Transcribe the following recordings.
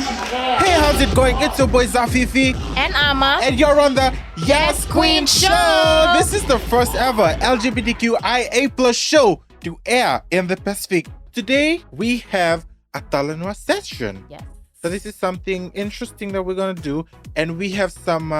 Hey, how's it going? It's your boy Zafifi and Ama. and you're on the Yasss Kween Show. This is the first ever LGBTQIA+ show to air in the Pacific. Today we have a Talanoa session. Yes. So this is something interesting that we're gonna do, and we have some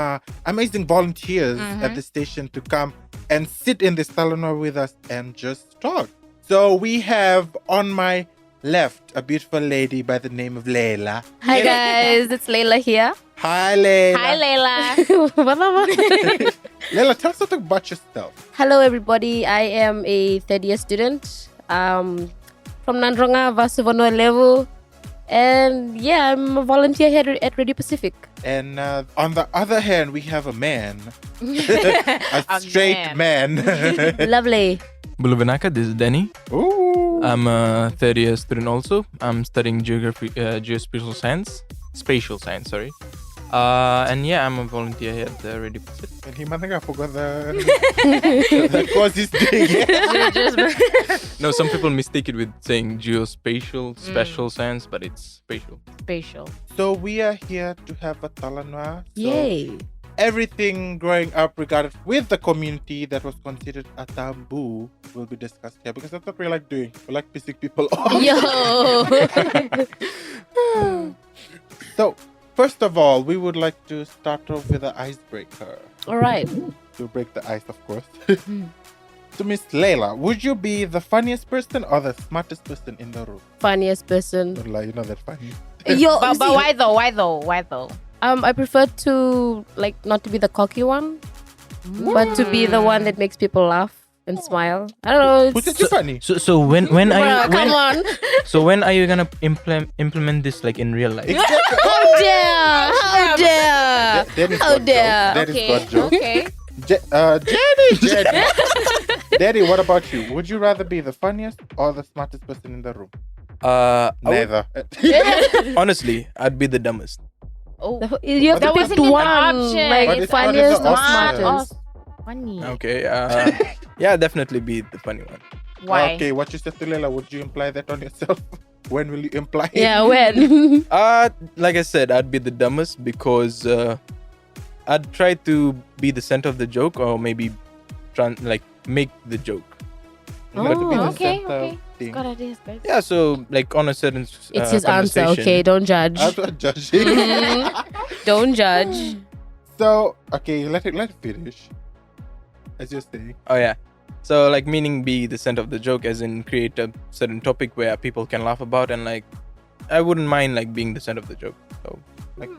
amazing volunteers at the station to come and sit in this Talanoa with us and just talk. So we have on my left a beautiful lady by the name of Leila. Hi guys, it's Leila here. Hi Leila. Hi, Leila. Leila, tell us something about yourself. Hello everybody, I am a third year student from Nandronga, Vasuvano level. And yeah, I'm a volunteer here at Radio Pacific. And on the other hand, we have a man. a straight man. Lovely. Buluvanaka, this is Danny. Ooh. I'm a third year student also. I'm studying geospatial science. Spatial science, sorry. And yeah, I'm a volunteer here at the Radio Pacific. And he might think I forgot the course he's doing. No, some people mistake it with saying geospatial, spatial science, but it's spatial. Spatial. So we are here to have a Talanoa. So Yay. everything growing up regarded with the community that was considered a taboo will be discussed here, because that's what we like doing. We like pissing people off. Yo. So, first of all, we would like to start off with an icebreaker. All right. To break the ice, of course. So, Miss Leila, would you be the funniest person or the smartest person in the room? Funniest person. Don't lie, you're not that funny. Yo, But see, why though? Why though? Why though? I prefer to not to be the cocky one, but to be the one that makes people laugh and smile. I don't know. Who said you're funny? So when are you Come on. So when are you gonna implement this like in real life? Exactly. How dare! How dare! That is How got dare. jokes. That is got jokes. Okay. Jenny. Daddy, what about you? Would you rather be the funniest or the smartest person in the room? I would- Neither. honestly, I'd be the dumbest. Oh. You have But to that pick wasn't even one, an option. like But it's not funniest an or option. smartest. Funny. Okay. Yeah, definitely be the funny one. Why? Okay, what you said to Leila, would you imply that on yourself? When will you imply it? Yeah, when? Like I said, I'd be the dumbest because I'd try to be the center of the joke, or maybe make the joke. You got to be the okay, center okay. thing. Got ideas, guys. Yeah, so like on a certain It's his answer, conversation- okay? Don't judge. I'm not judging. Don't judge. So, okay, let it finish. As you're saying. Oh yeah. So like meaning be the center of the joke, as in create a certain topic where people can laugh about, and like I wouldn't mind like being the center of the joke. So like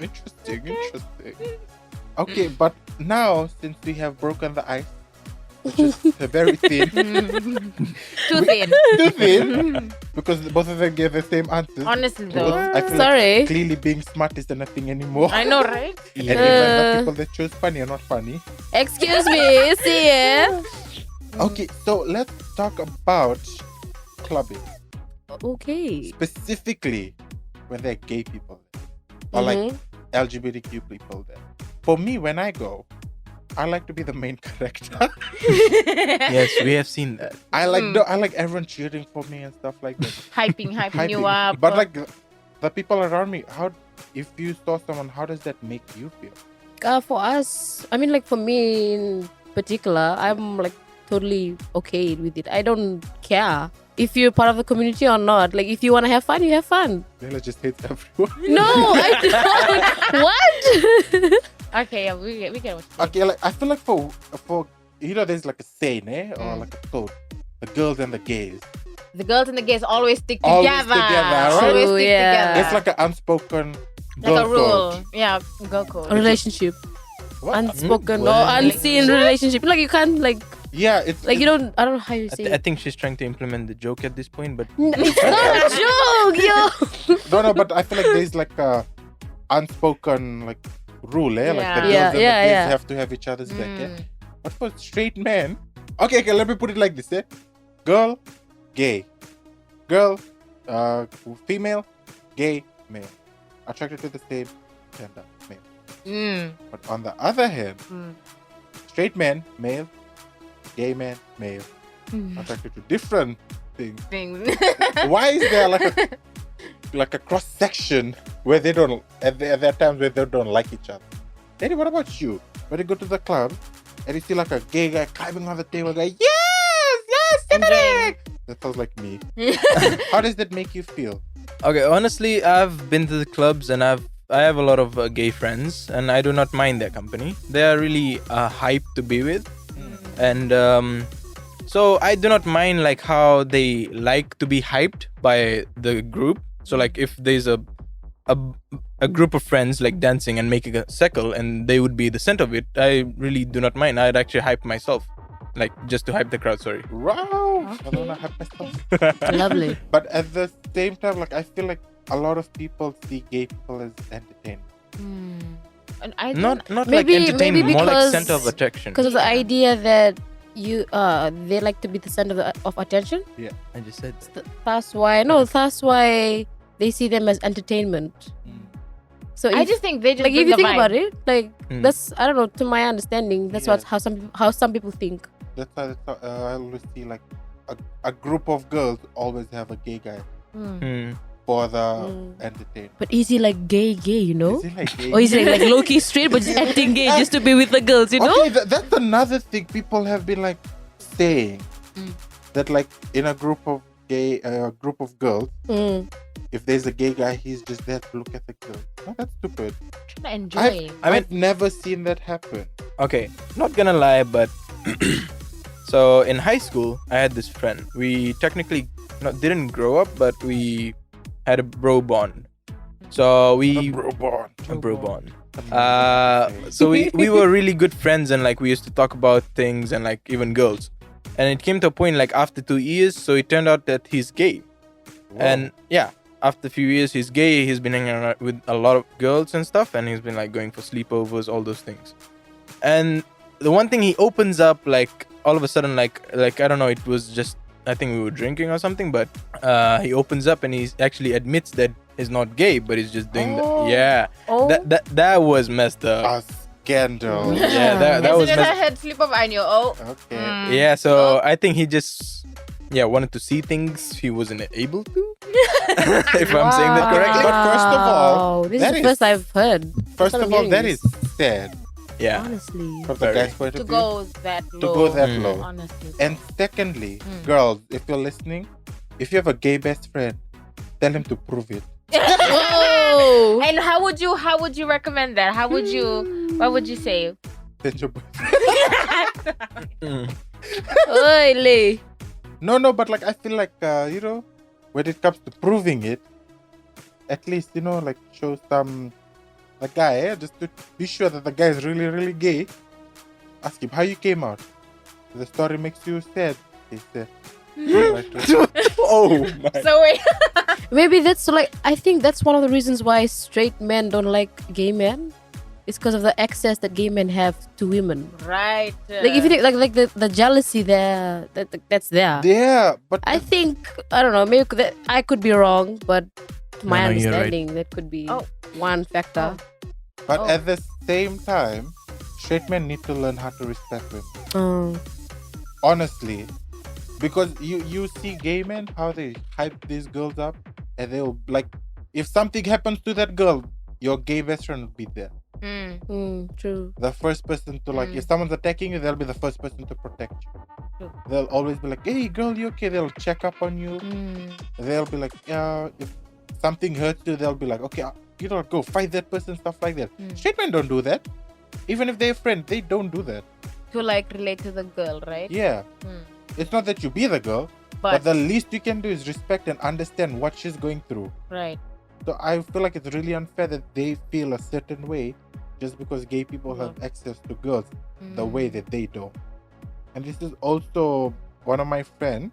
Interesting. Okay, but now since we have broken the ice, which is very thin, Too thin. too thin, because both of them gave the same answers. Honestly So though. I feel Sorry. like clearly being smart is nothing anymore. I know, right? And even the people that chose funny are not funny. Excuse me, see ya. Okay, so let's talk about clubbing. Okay. Specifically when there are gay people there, or like LGBTQ people there. For me, when I go, I like to be the main character. yes, we have seen that. I like everyone cheering for me and stuff like that. hyping you Hyping. up. But like the people around me, if you saw someone, how does that make you feel? For us, I mean, like for me in particular, I'm like totally okay with it. I don't care if you're part of the community or not. Like if you want to have fun, you have fun. Leila just hates everyone. No, I don't. What? Okay, yeah, we get what you're saying. Okay, like I feel like for there's like a saying, or like a quote, the girls and the gays. The girls and the gays always stick Always together. together, right? Always True, stick yeah. together. It's like an unspoken like girl a rule. code. Yeah, girl code. A relationship, What? unspoken or What? unseen relationship. Like you can't like Yeah, it's you don't. I don't know how you say. I think she's trying to implement the joke at this point, but It's not a joke, yo. No, but I feel like there's like a unspoken like rule, eh? Like the girls Yeah. and the Yeah, gays yeah. have to have each other's back, eh? But for straight men, okay, let me put it like this, eh? Girl, gay. Girl, female, gay, male. Attracted to the same gender, male. But on the other hand, straight men, male, gay man, male. Attracted to different things. Things. Why is there like a like a cross section where they don't. There are times where they don't like each other. Danny, what about you? When you go to the club and you see like a gay guy climbing on the table, like yes, Enjoying. that sounds like me. How does that make you feel? Okay, honestly, I've been to the clubs and I have a lot of gay friends, and I do not mind their company. They are really hype to be with, and so I do not mind like how they like to be hyped by the group. So like if there's a group of friends like dancing and making a circle, and they would be the center of it, I really do not mind. I'd actually hype myself, like just to hype the crowd. Sorry. Wow. I Okay. don't know how myself. Lovely. But at the same time, like I feel like a lot of people see gay people as entertainment. And I Not like Maybe- entertainment, maybe more like because- center of attraction. Because of the idea that they like to be the center of attention. I just said That's why they see them as entertainment. So I if- just think they just like bring if you the think vibe. about it, like Hmm. that's, I don't know, to my understanding, that's Yeah. how some people think. That's why I always see like a group of girls always have a gay guy for the entertainment. But is he like gay, you know? Is he like gay? Or is he like low key straight but just acting gay just to be with the girls, you know? Okay, that's another thing people have been like saying that like in a group of girls, Mm. if there's a gay guy, he's just there to look at the girl. No, that's stupid. Trying to enjoy. I've never seen that happen. okay, not gonna lie, but so in high school, I had this friend. We technically didn't grow up, but we had a bro bond. So A we bro bond. a bro bond. So we were really good friends, and like we used to talk about things and like even girls. And it came to a point like after 2 years, so it turned out that he's gay. And yeah, after a few years, he's gay. He's been hanging out with a lot of girls and stuff, and he's been like going for sleepovers, all those things. And the one thing he opens up, like all of a sudden, like I don't know, it was just, I think we were drinking or something, but he opens up and he actually admits that he's not gay, but he's just doing that. Yeah, Oh. that was messed up. a scandal. Yeah, that As was soon as I messed. had sleep of I knew. Oh. Okay. Yeah, so I think he just wanted to see things he wasn't able to. If I'm saying that correctly. But first of all, Wow, this that is the is- first I've heard. First I'm of all, hearing that this. is sad Yeah. Honestly. from the Very. guy's point To of view. go that low. To go that Mm. low. Honestly. And secondly, girls, if you're listening, if you have a gay best friend, tell him to prove it. Oh. And how would you recommend that? How would you? What would you say? Send your boyfriend. Mm. Oi, Lee. No, but like I feel like when it comes to proving it, at least like show some the guy, just to be sure that the guy is really, really gay. Ask him how you came out. The story makes you sad. He said. Oh my! So wait. Maybe that's like, I think that's one of the reasons why straight men don't like gay men. It's because of the access that gay men have to women. Right. Like if you think like the jealousy there, that's there. Yeah, but I think, I don't know, maybe I could be wrong, but to my No, you're right. understanding, that could be Oh. one factor. but Oh. at the same time, straight men need to learn how to respect women. Oh. Honestly, because you see gay men how they hype these girls up, and they'll like, if something happens to that girl, your gay best friend will be there. True. The first person to like, if someone's attacking you, they'll be the first person to protect you. True. They'll always be like, hey girl, you okay? They'll check up on you. They'll be like, if something hurts you, they'll be like, okay, go fight that person, stuff like that. Straight men don't do that. Even if they're friends, they don't do that. To like relate to the girl, right? Yeah. It's not that you be the girl, but But the least you can do is respect and understand what she's going through. right. So I feel like it's really unfair that they feel a certain way just because gay people have access to girls the way that they don't. And this is also one of my friends.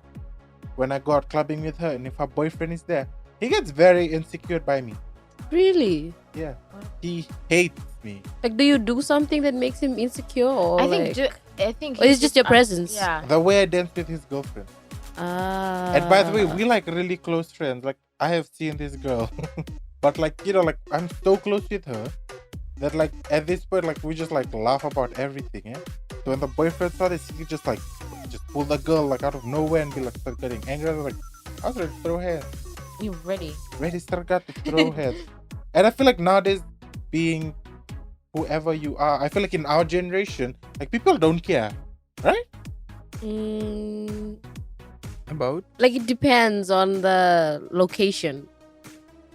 When I go out clubbing with her, and if her boyfriend is there, he gets very insecure by me. Really? Yeah, he hates me. Like, do you do something that makes him insecure, or I think. like, I think. or it's he's just your presence? Yeah. The way I dance with his girlfriend. And by the way, we like really close friends. Like I have seen this girl, but like like I'm so close with her that like at this point like we just like laugh about everything. Yeah. So when the boyfriend saw this, he just pull the girl like out of nowhere and be like start getting angry. I was like, I was ready to throw hands. You're ready. Ready, start to throw heads. And I feel like nowadays, being whoever you are, I feel like in our generation, like people don't care, right? About? Like it depends on the location.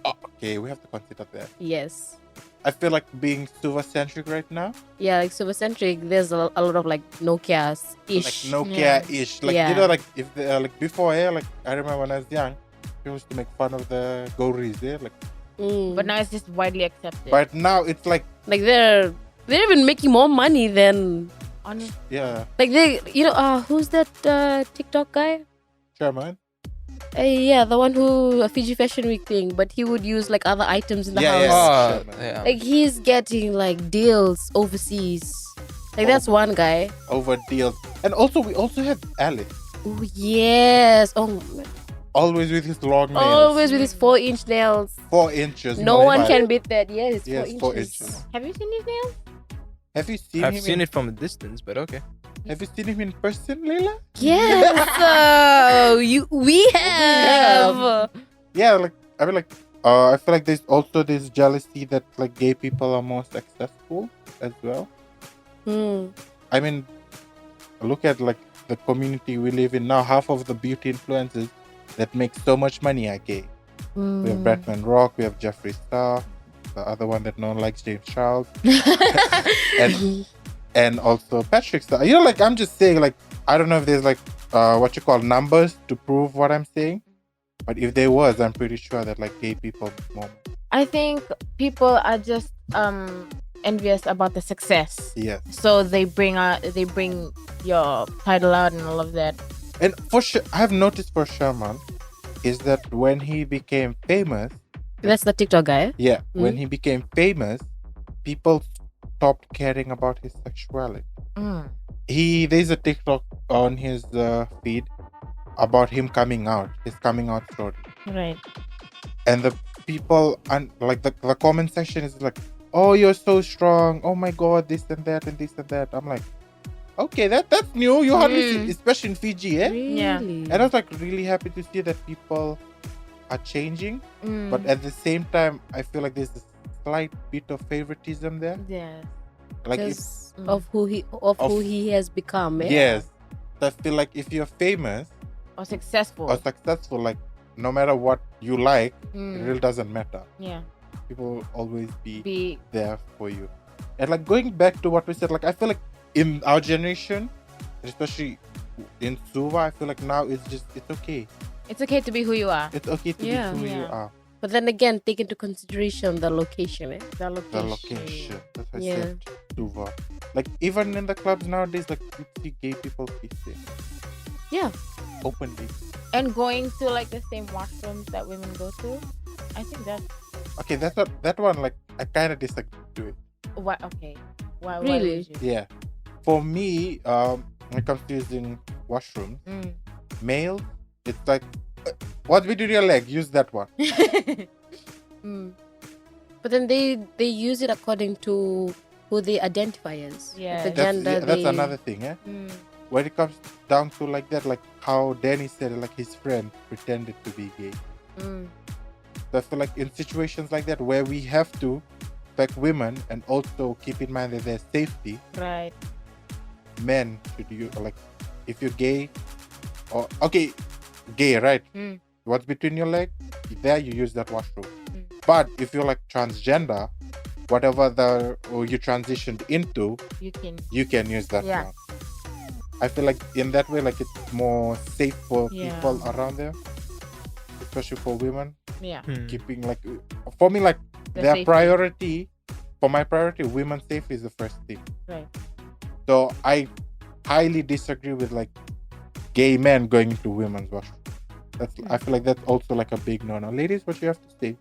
Oh, okay, we have to consider that. Yes. I feel like being super centric right now, Yeah, like supercentric. There's a lot of like Nokia's like ish. Nokia-ish. Like Yeah. you know, like if the, like before, like I remember when I was young, people used to make fun of the gurls, like. But now it's just widely accepted. But now it's like, Like they're even making more money than Honest. yeah, like who's that TikTok guy? Sherman. Yeah, the one who a Fiji Fashion Week thing, but he would use like other items in the Yeah, house. yeah. Oh, yeah. Like he's getting like deals overseas. Like that's one guy. Over deals. And also, we also have Alice. Oh yes. Oh, Always with his long nails. always with his 4-inch nails. 4 inches. No not one 5. can beat that. Yes, Yes, 4 4 inches. inches. Have you seen his nails? Have you seen I've him? seen it from a distance, but okay. Have you seen him in person, Leila? Yes. We have. Yeah, like I mean, like I feel like there's also this jealousy that like gay people are more successful as well. I mean, look at like the community we live in now. Half of the beauty influencers that make so much money are gay. We have Batman Rock, we have Jeffree Star, the other one that no one likes, James Charles, and also Patrick Star. You know, like I'm just saying, like I don't know if there's like what you call numbers to prove what I'm saying, but if there was, I'm pretty sure that like gay people more. I think people are just envious about the success. Yes. So they bring your title out and all of that. And for sure, I have noticed for Sherman is that when he became famous, That's the TikTok guy. yeah, when he became famous, people stopped caring about his sexuality. There's a TikTok on his feed about him coming out, his coming out story, Right. and the people and like the comment section is like, "Oh, you're so strong! Oh my God, this and that and this and that." I'm like, okay, that's new. You hardly see, especially in Fiji, eh? Yeah. And I was like really happy to see that people are changing, but at the same time, I feel like there's a slight bit of favoritism there. Yeah. Like if, Because of who he has become. Eh? yes, so I feel like if you're famous Or successful. or successful, like no matter what you like, it Mm. really doesn't matter. Yeah. People will always be Be there for you. And like going back to what we said, like I feel like in our generation, especially in Suva, I feel like now it's okay. it's okay to be who you are. It's okay to Yeah. be who you Yeah. are. But then again, take into consideration the location. Eh? The The location. location. That's why I Yeah. said Suva. Like even in the clubs nowadays, like you see gay people kissing Yeah. openly. And going to like the same washrooms that women go to. I think that's Okay, that one. Like I kind of disagree to it. what. Okay. Why Really? would you? Yeah. For me, when it comes to using washrooms, male, it's like, what's between your leg? Use that one. But then they use it according to who they identify as. Yeah. The That's- gender. That's they- another thing, eh? When it comes down to like that, like how Danny said, like his friend pretended to be gay. So I feel like in situations like that where we have to protect women and also keep in mind that there's safety, Right. men should use like if you're gay or okay, gay, right? What's between your leg? There you use that washroom. But if you're like transgender, whatever you transitioned into, You can. use that Yeah. one. I feel like in that way, like it's more safe for Yeah. people around there, especially for women. Yeah. Keeping like for me, like The their safety. priority, for my priority, women's safety is the first thing. Right. So I highly disagree with like gay men going into women's washroom. I feel like that's also like a big no-no. Ladies, what you have to say?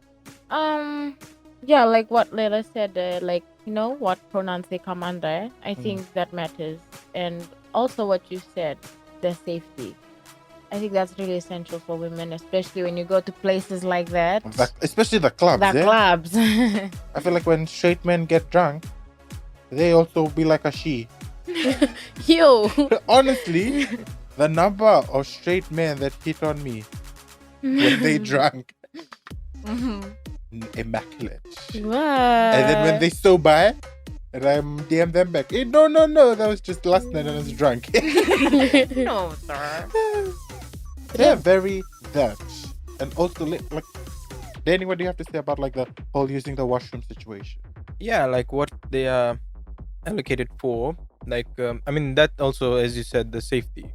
Yeah, like what Leila said, like what pronouns they come under. I think that matters, and also what you said, the safety. I think that's really essential for women, especially when you go to places like that. Especially the clubs. The eh? clubs. I feel like when straight men get drunk, they also be like a she. Yo. Honestly, the number of straight men that hit on me when they drunk, Immaculate. What? And then when they so by, and I'm DM them back. No, that was just last night and I was drunk. No, sir. Yeah, very that. And also, like, Danny, what do you have to say about like the whole using the washroom situation? Yeah, like what they are allocated for. Like, I mean, that also, as you said, the safety.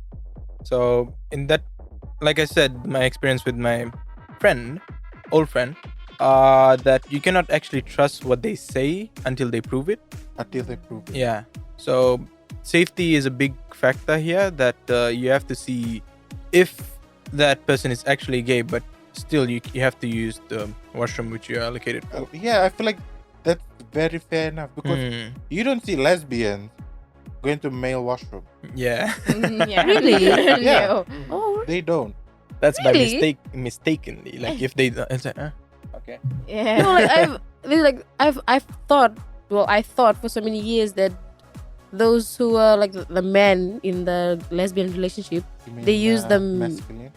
So in that, like I said, my experience with my old friend, that you cannot actually trust what they say until they prove it. Until they prove it. Yeah. So safety is a big factor here, that you have to see if that person is actually gay, but still you have to use the washroom which you are allocated for. Yeah, I feel like that's very fair enough because you don't see lesbians going to male washroom. Yeah. Yeah. Really? Yeah. Oh, They don't. That's Really? mistakenly. Like if they, it's like, okay. Yeah. no, I've thought. Well, I thought for so many years that those who are like the men in the lesbian relationship, You mean, they use them. masculine.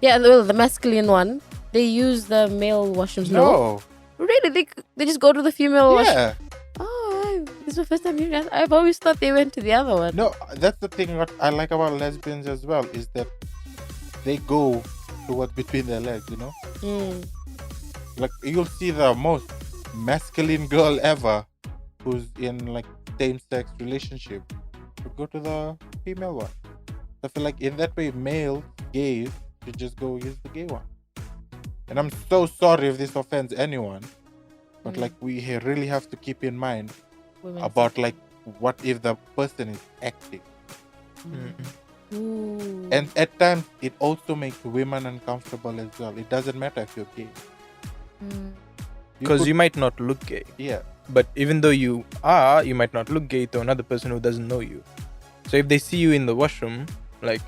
Yeah, well, the masculine one, they use the male washrooms. No, really, they just go to the female washroom. Yeah. Oh, this is the first time hearing that. I've always thought they went to the other one. No, that's the thing. What I like about lesbians as well is that they go to what's between their legs. You know, Mm. like you'll see the most masculine girl ever who's in like same-sex relationship to go to the female one. I feel like in that way, male gays should just go use the gay one. And I'm so sorry if this offends anyone, but like we really have to keep in mind Women's about like what if the person is acting. Ooh. And at times it also makes women uncomfortable as well. It doesn't matter if you're gay. Because could- you might not look gay. yeah. But even though you are, you might not look gay to another person who doesn't know you. So if they see you in the washroom, like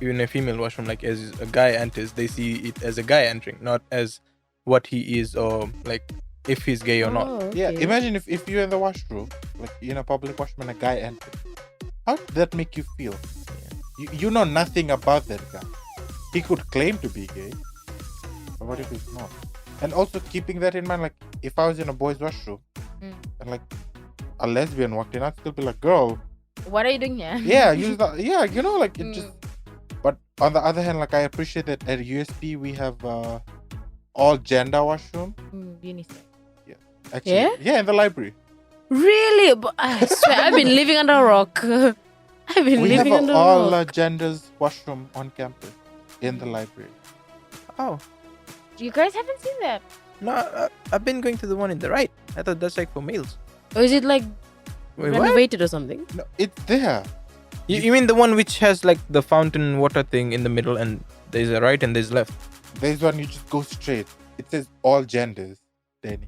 even a female washroom, like as a guy enters, they see it as a guy entering, not as what he is, or like if he's gay or not. Oh, Yeah, okay. imagine if you're in the washroom, like in a public washroom and a guy enters. How did that make you feel? You know nothing about that guy. He could claim to be gay, but what if he's not? And also keeping that in mind, like if I was in a boys' washroom and like a lesbian walked in, I'd still be like, girl, What are you doing here? yeah, use that. Yeah, you know, like it just. But on the other hand, like I appreciate that at USP we have all gender washroom. Unisex. Actually, yeah, in the library. Really? But I swear, I've been living under a rock. I've been We have living under a all rock. genders washroom on campus in the library. Oh, You guys haven't seen that? no, I've been going to the one in the right. I thought that's like for males. Or is it like Wait, what? renovated or something? No, it's there. You mean the one which has like the fountain water thing in the middle, and there's a right and there's left? There's one you just go straight. It says all genders, Danny.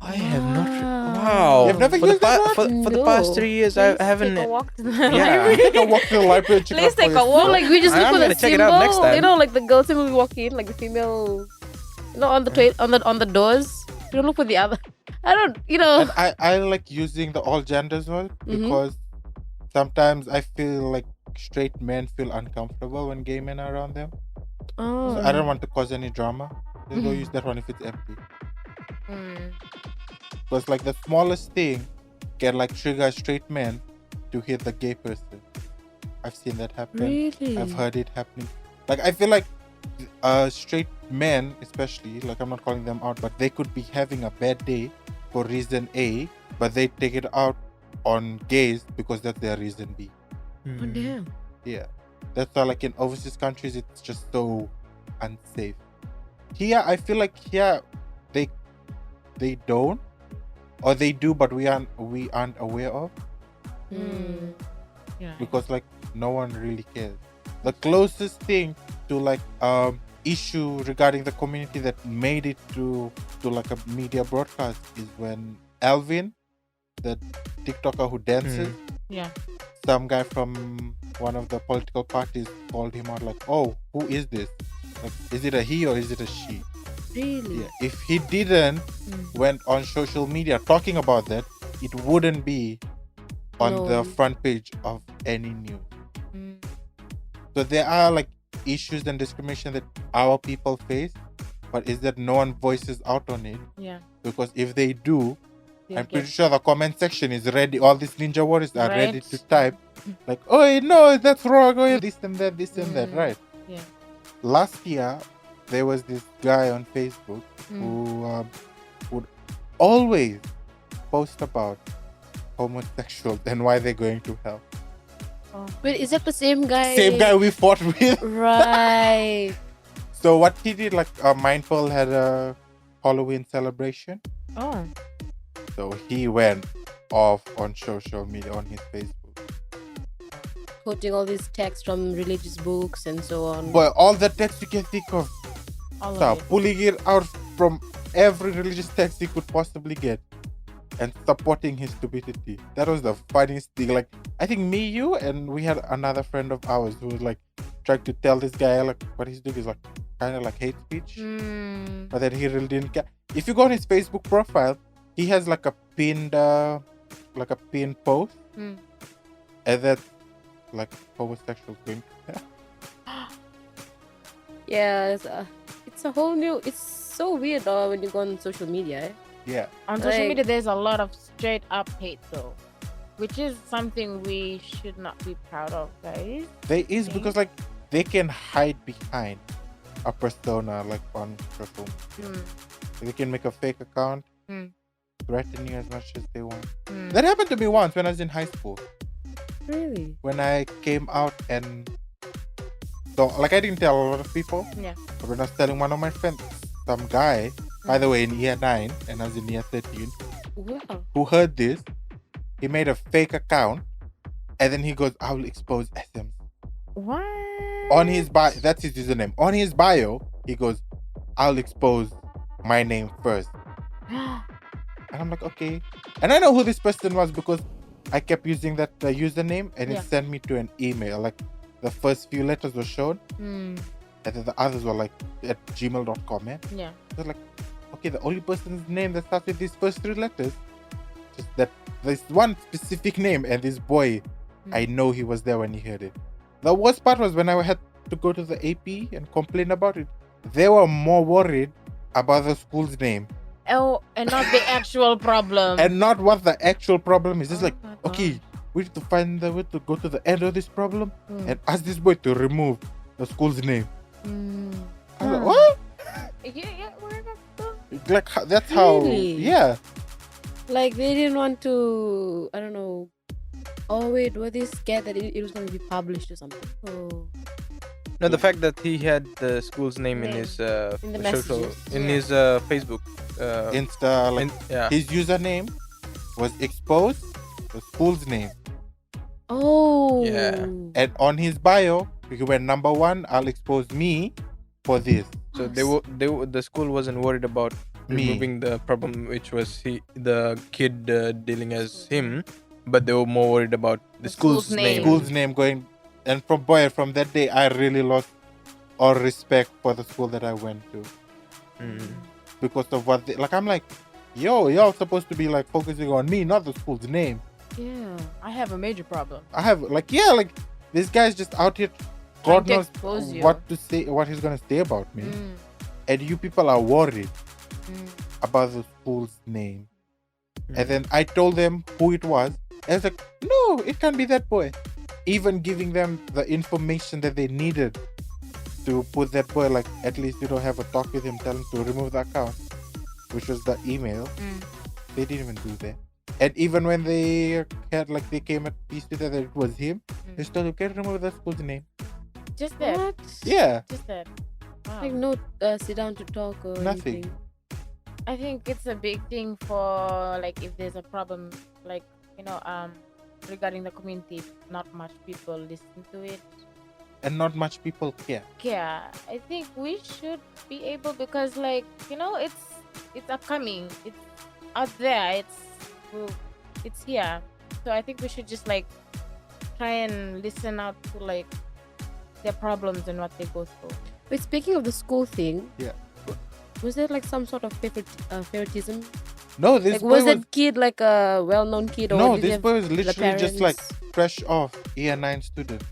I have not. Wow. Wow. You've never for the used that for the past No. 3 years, Please I haven't. take a walk to the Yeah. library. Go walk to the library and check Please out for take a yourself. walk. No, like we just look I'm for the gonna check it symbol. out next time. You know, like the girl symbol we walk in, like the female. You know, on the on the doors. You don't look for the other. I don't. You know. And I like using the all genders one because sometimes I feel like straight men feel uncomfortable when gay men are around them. Oh. So I don't want to cause any drama. Just go use that one if it's empty. Because like the smallest thing can like trigger straight men to hit the gay person. I've seen that happen. Really? I've heard it happening. Like I feel like straight men, especially, like I'm not calling them out, but they could be having a bad day for reason A, but they take it out on gays because that's their reason B. Oh damn. Yeah, that's why like in overseas countries it's just so unsafe. Here I feel like here they don't, or they do, but we aren't aware of Yeah. because like no one really cares. The closest thing to like issue regarding the community that made it to like a media broadcast is when Alvin, the TikToker who dances, Yeah. some guy from one of the political parties called him out like, oh, who is this? Like, is it a he or is it a she? Really? Yeah. If he didn't went on social media talking about that, it wouldn't be on the No. front page of any news. So there are like issues and discrimination that our people face, but is that no one voices out on it. Yeah. Because if they do, They'll I'm pretty get- sure the comment section is ready. All these ninja warriors are ready Right. to type, like, oh no, that's wrong. Oh, this and that, this and that, Mm. right? Yeah. Last year, there was this guy on Facebook Mm. who would always post about homosexuals and why they're going to hell. Oh. Wait, is that the same guy? Same guy we fought with. Right. So what he did, like, Mindful had a Halloween celebration. Oh. So he went off on social media, on his Facebook. Quoting all these texts from religious books and so on. But all the text you can think of, All so of it. pulling it out from every religious text he could possibly get and supporting his stupidity. That was the funniest thing. Like, I think me, you, and we had another friend of ours who was like trying to tell this guy, like, what he's doing is like kind of like hate speech. Mm. But then he really didn't care. If you go on his Facebook profile, he has like a pinned post, Mm. and that's like homosexuals going. Yeah, it's a whole new. It's so weird when you go on social media. Eh? Yeah. On social Like- media, there's a lot of straight up hate, though, which is something we should not be proud of, guys. There is, Okay. because like they can hide behind a persona, like on social media. Mm. They can make a fake account, Mm. threaten you as much as they want. Mm. That happened to me once when I was in high school. Really? When I came out, and so like I didn't tell a lot of people, Yeah. but when I was telling one of my friends, some guy, by the way, in year 9 and I was in year 13, Wow. who heard this, he made a fake account, and then he goes, I will expose SMs. What? On his bio, that's his username. On his bio, he goes, I'll expose my name first. And I'm like, okay. And I know who this person was because I kept using that username, and Yeah. it sent me to an email. Like, the first few letters were shown, Mm. and then the others were like at gmail.com. Yeah. So like, okay, the only person's name that starts with these first 3 letters, just that there's one specific name, and this boy, I know he was there when he heard it. The worst part was when I had to go to the AP and complain about it. They were more worried about the school's name Oh, and not the actual problem. and not what the actual problem is. It's Oh like, my okay, gosh. we need to find the way to go to the end of this problem Mm. and ask this boy to remove the school's name. Mm. I was like, Huh. what? Yeah, whatever. Like, that's how, Really? yeah. Like they didn't want to. I don't know. Oh wait, were they scared that it was going to be published or something? Oh. No, the fact that he had the school's name in Name. his In the messages, in yeah. his Facebook. Insta, like, Yeah. his username was exposed, the school's name. Oh. Yeah. And on his bio, he went, number 1, I'll expose me for this. So the school wasn't worried about Me. removing the problem, which was the kid dealing as him, but they were more worried about the school's school's name. name. School's name going, and from that day, I really lost all respect for the school that I went to Mm. because of what they, like. I'm like, yo, y'all supposed to be like focusing on me, not the school's name. Yeah, I have a major problem. I have like, yeah, like this guy's just out here. Trying God to knows expose you. what to say, what he's gonna say about me, Mm. and you people are worried Mm. about the school's name. Mm. And then I told them who it was. And I was like, no, it can't be that boy. Even giving them the information that they needed to put that boy, like, at least you don't have a talk with him, tell him to remove the account, which was the email. Mm. They didn't even do that. And even when they had, like, they came at peace with that it was him, they Mm. still, you can remove the school's name. Just that. What? Yeah. Just that. Wow. Like no sit down to talk or Nothing. anything. I think it's a big thing for like if there's a problem, like regarding the community, not much people listen to it. And not much people care. Yeah, I think we should be able because it's upcoming, it's out there, it's here. So I think we should just like try and listen out to like their problems and what they go through. Wait, speaking of the school thing. Yeah. Was there like some sort of favoritism? No, this Like boy was was... that kid like a well-known kid or No, did he this have boy was the literally just like parents? fresh off year 9 student.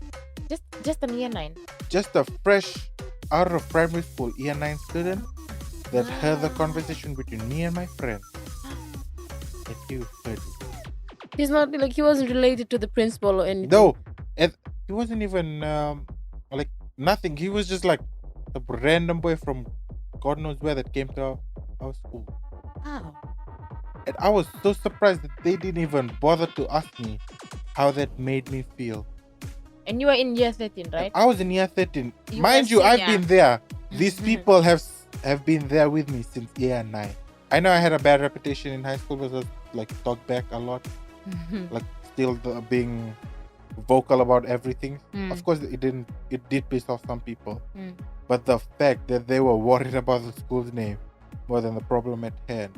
Just a year 9. Just a fresh out of primary school year 9 student, that heard the conversation between me and my friend. And he heard it. He's not like he wasn't related to the principal or anything. No, and he wasn't even like nothing. He was just like a random boy from God knows where that came to our school. Wow. And I was so surprised that they didn't even bother to ask me how that made me feel. And you were in year 13, right? I was in year 13. You Mind were you, I've senior. been there. These people have been there with me since year 9. I know I had a bad reputation in high school because I was like talked back a lot, like still being vocal about everything. Of course, it did piss off some people, but the fact that they were worried about the school's name more than the problem at hand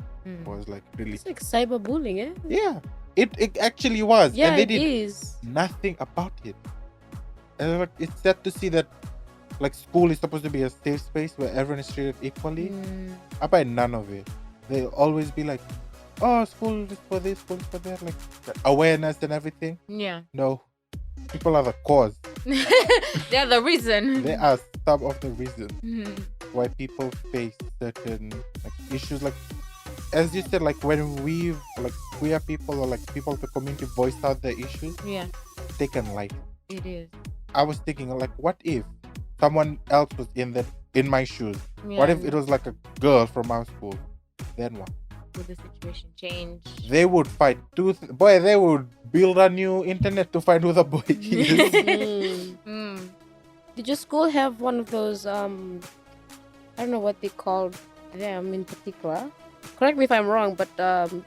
was like really. It's like cyberbullying, eh? Yeah, it actually was, Yeah, and they it did is. nothing about it. And like, it's sad to see that like school is supposed to be a safe space where everyone is treated equally. I buy none of it. They'll always be like, oh, school is for this, school is for that, like awareness and everything. Yeah. No, people are the cause. They're the reason. They are some of the reasons why people face certain like issues. Like as you said, like when we like queer people or like people of the community voice out their issues, Yeah, taken light. it is. I was thinking like, what if someone else was in my shoes? Yeah. What if it was like a girl from our school? Then what? Would the situation change? They would fight boy, they would build a new internet to find who the boy is. Did your school have one of those I don't know what they called them in particular. Correct me if I'm wrong, but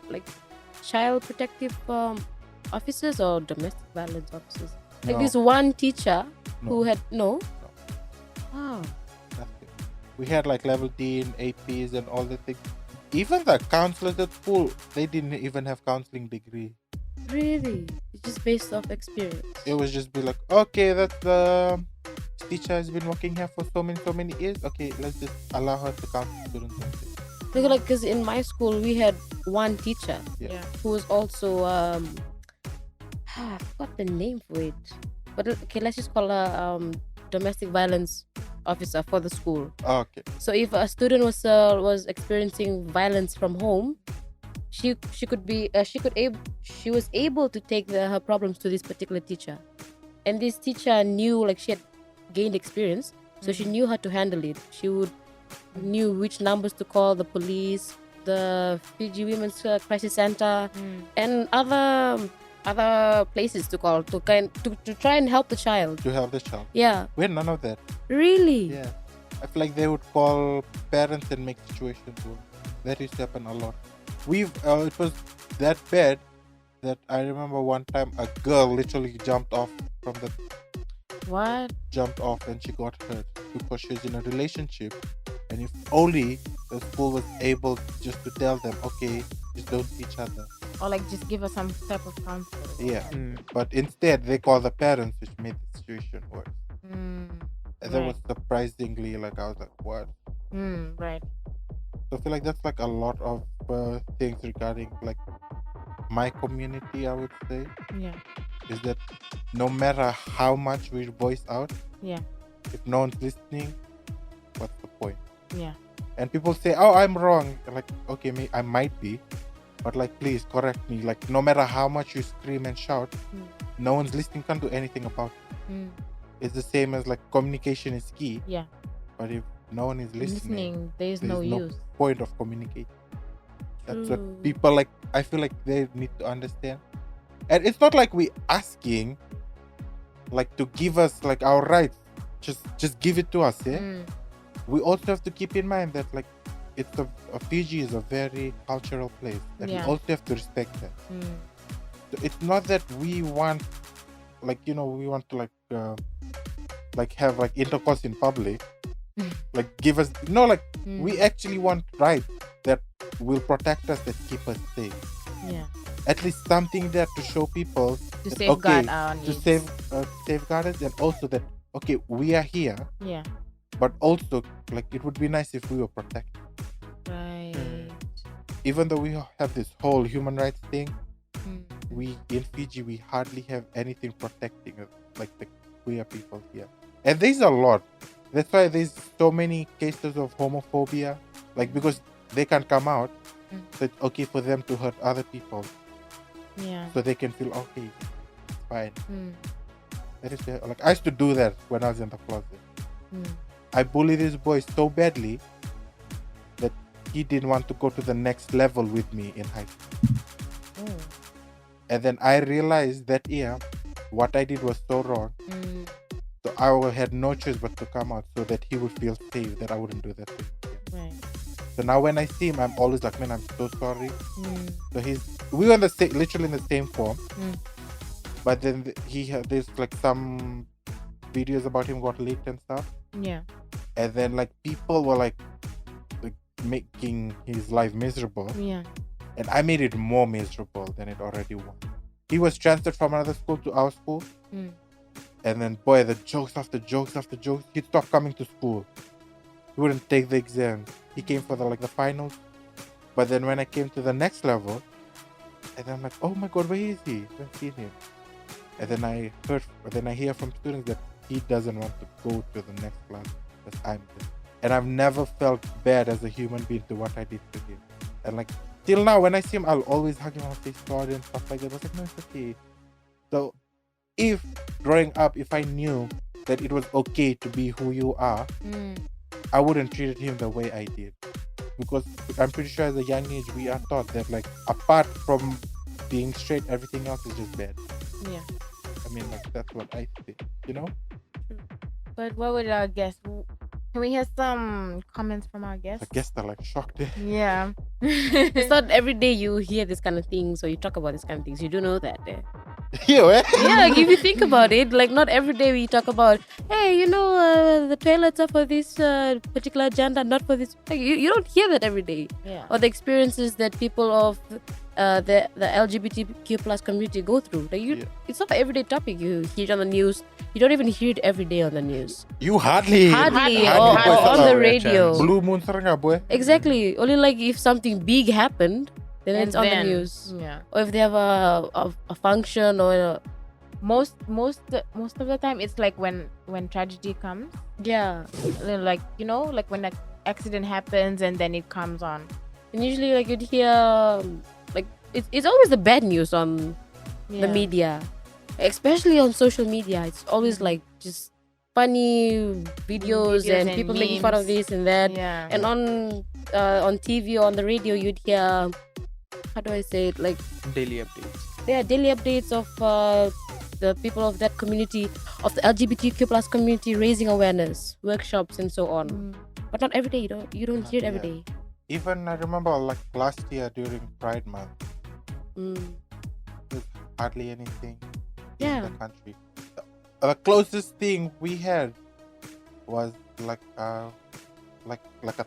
like child protective officers or domestic violence officers. Like No. this one teacher No. who had no. Oh. Nothing. We had like level D and APs and all the things. Even the counselors at school, they didn't even have counseling degree. Really? It's just based off experience. It was just be like, okay, that's the teacher has been working here for so many years. Okay, let's just allow her to counsel students. Because in my school we had one teacher Yeah. who was also I forgot the name for it, but okay, let's just call her domestic violence officer for the school. Okay. So if a student was experiencing violence from home, she was able to take her problems to this particular teacher, and this teacher knew, like, she had gained experience, so she knew how to handle it. She knew which numbers to call, the police, the Fiji Women's Crisis Center, and other places to call to try and help the child. To help the child. Yeah. We had none of that. Really? Yeah. I feel like they would call parents and make situations worse. That used to happen a lot. It was that bad that I remember one time a girl literally jumped off What? and she got hurt because she was in a relationship, and if only the school was able just to tell them, okay, just don't see each other. Or like just give us some type of counsel. Yeah. But instead they call the parents, which made the situation worse. And that was surprisingly, like, I was like, what? Right. So I feel like that's like a lot of things regarding like my community, I would say, Yeah. is that no matter how much we voice out, Yeah. if no one's listening, what's the point? Yeah. And people say, oh, I'm wrong. Like, okay, I might be, but like, please correct me. Like, no matter how much you scream and shout, no one's listening, can't do anything about it. It's the same as like communication is key. Yeah. But if no one is listening, there's no use. point of communicating. That's True. what people like. I feel like they need to understand. And it's not like we asking like to give us like our rights. Just give it to us, yeah? We also have to keep in mind that like Fiji is a very cultural place, and we also have to respect that. So it's not that we want we want to like have like intercourse in public, like give us we actually want rights that will protect us, that keep us safe. Yeah. At least something there to show people To that, safeguard okay, our to needs. safeguard us, and also that okay, we are here, Yeah. but also like it would be nice if we were protected. Right. Even though we have this whole human rights thing, we in Fiji we hardly have anything protecting us, like the queer people here, and there's a lot. That's why there's so many cases of homophobia, Like, because they can't come out, Mm. so it's okay for them to hurt other people, Yeah. so they can feel okay, it's fine. Mm. That is like, I used to do that when I was in the closet. Mm. I bullied this boy so badly that he didn't want to go to the next level with me in high school. Oh. And then I realized that what I did was so wrong. Mm. So I had no choice but to come out so that he would feel safe, that I wouldn't do that to him again. Right. So now when I see him, I'm always like, man, I'm so sorry. Mm. So we were in the literally in the same form. Mm. But then there's like some videos about him got leaked and stuff. Yeah. And then like people were like making his life miserable. Yeah. And I made it more miserable than it already was. He was transferred from another school to our school. Mm. And then, boy, the jokes after jokes after jokes. He'd stop coming to school. He wouldn't take the exams. He came for the finals. But then when I came to the next level, and I'm like, oh my God, where is he? I haven't seen him. And then I hear from students that he doesn't want to go to the next class because I'm there. And I've never felt bad as a human being to what I did to him. And like, till now, when I see him, I'll always hug him, I'll say sorry and stuff like that. I was like, no, it's okay. So, if growing up, if I knew that it was okay to be who you are, I wouldn't treat him the way I did. Because I'm pretty sure as a young age, we are taught that, like, apart from being straight, everything else is just bad. Yeah. I mean, like, that's what I think, you know? But what would our guests? Can we hear some comments from our guests? I guess they're like shocked. Yeah. It's not every day you hear this kind of things or you talk about this kind of things. You do know that. Yeah, Yeah, like if you think about it, like not every day we talk about, hey, the toilets are for this particular gender, not for this. Like, you don't hear that every day. Yeah. Or the experiences that people of the LGBTQ plus community go through. Like it's not an everyday topic. You hear it on the news. You don't even hear it every day on the news. You hardly Or boy, on the boy. radio. Blue moon saranga, boy. Exactly. Only like if something big happened, then And it's on the then, news. Yeah. Or if they have a function or Most of the time, it's like when tragedy comes. yeah. Like like when an accident happens and then it comes on. And usually like you'd hear like it's always the bad news on the Yeah. media, especially on social media. It's always like just funny videos and people making fun of memes. this and that. Yeah. And on TV or on the radio, you'd hear, how do I say it, like Daily updates. daily updates of the people of that community, of the LGBTQ plus community, raising awareness, workshops and so on. But not every day. You don't hear it every day. Even I remember like last year during Pride Month, there's hardly anything in the country. The closest thing we had was like a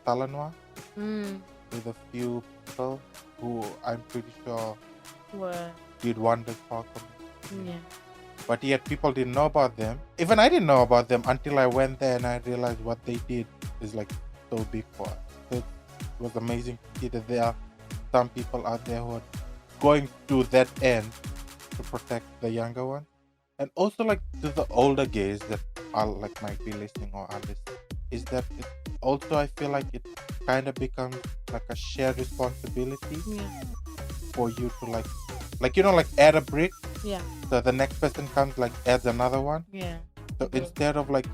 Talanoa with a few people who I'm pretty sure did wonders for our community. Yeah. But yet people didn't know about them. Even I didn't know about them until I went there and I realized what they did is like so big for us. So it was amazing to see that there are some people out there who are going to that end to protect the younger one. And also like to the older gays that are like might be listening or are listening, is that it also I feel like it kind of becomes like a shared responsibility for you to like add a brick. Yeah. So the next person comes like adds another one. Yeah. So instead of like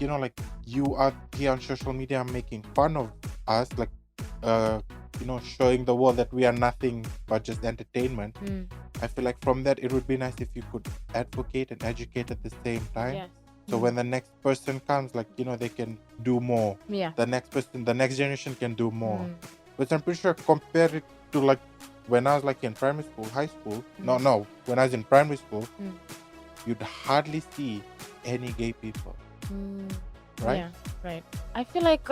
you are here on social media making fun of us, like showing the world that we are nothing but just entertainment. I feel like from that it would be nice if you could advocate and educate at the same time. Yes. So when the next person comes, like they can do more. Yeah. The next generation can do more. But I'm pretty sure compare it to like when I was like in primary school, high school. No, when I was in primary school, you'd hardly see any gay people. Right? Yeah. Right. I feel like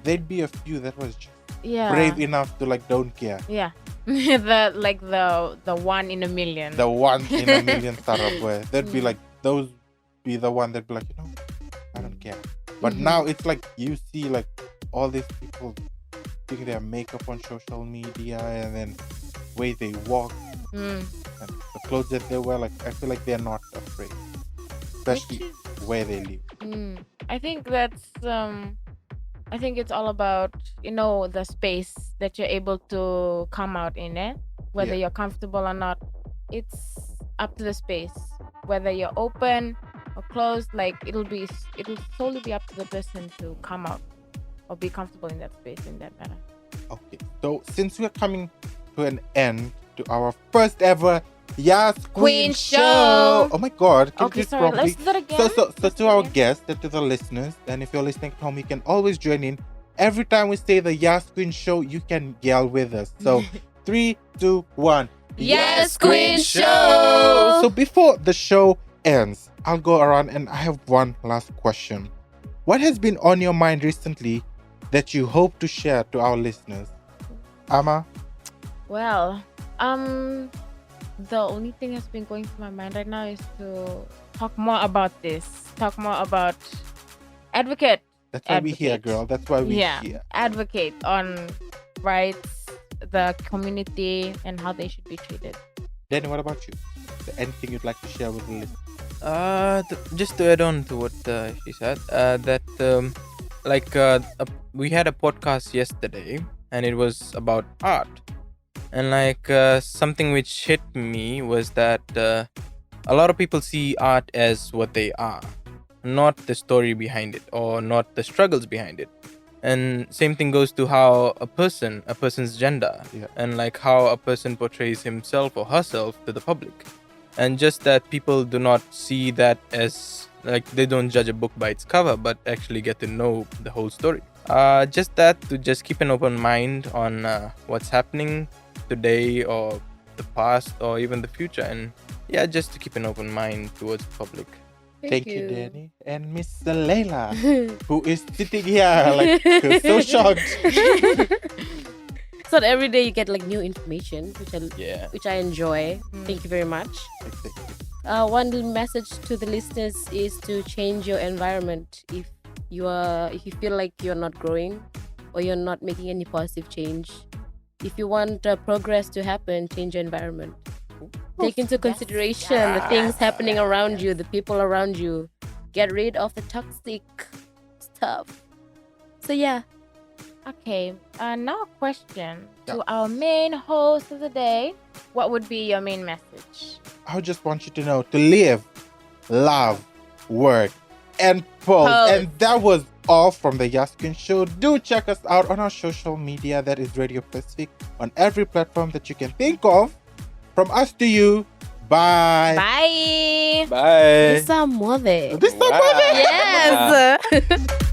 There'd be a few that was just yeah. brave enough to like don't care. Yeah. the one in a million. The one in a million startup where they'd be like those be the one that'd be like, I don't care. But now it's like you see like all these people doing their makeup on social media and then way they walk and the clothes that they wear, like I feel like they're not afraid. Especially where they live. I think that's I think it's all about, the space that you're able to come out in, whether Yeah. you're comfortable or not. It's up to the space, whether you're open or closed. Like it'll solely be up to the person to come out or be comfortable in that space in that matter. Okay, so since we're coming to an end to our first ever Yasss Queen Queen show. show. Oh my God! Can Okay, you do sorry. properly? Let's do that again. So Let's to do our it again. guests and to the listeners, and if you're listening at home, you can always join in. Every time we say the Yasss Queen show, you can yell with us. So 3, 2, 1. Yasss Queen show. So before the show ends, I'll go around and I have one last question. What has been on your mind recently that you hope to share to our listeners? Ama? Well, the only thing that's been going through my mind right now is to talk more about this. Talk more about advocate. That's why we're here, Advocate. girl. That's why we're Yeah, here. advocate on rights, the community, and how they should be treated. Danny, what about you? Is there anything you'd like to share with the listeners? Just to add on to what she said, we had a podcast yesterday, and it was about art, and something which hit me was that a lot of people see art as what they are, not the story behind it or not the struggles behind it. And same thing goes to how a person's gender, Yeah. and how a person portrays himself or herself to the public. And just that people do not see that as they don't judge a book by its cover, but actually get to know the whole story. Just that, to just keep an open mind on what's happening today or the past or even the future, and just to keep an open mind towards the public. Thank you, Danny. And Miss Leila, who is sitting here so shocked. So every day you get new information, Yeah. which I enjoy. Thank you very much. One little message to the listeners is to change your environment if you feel like you're not growing or you're not making any positive change. If you want progress to happen, change your environment. Take into consideration the things happening around you, the people around you. Get rid of the toxic stuff. So yeah. Okay, now a question to our main host of the day. What would be your main message? I just want you to know to live, love, work, and pose. Pose. And that was all from the Yasss Queen show. Do check us out on our social media. That is Radio Pasifik on every platform that you can think of. From us to you, bye. Bye. Bye. There's some more there. This is not Wow. funny. Yes.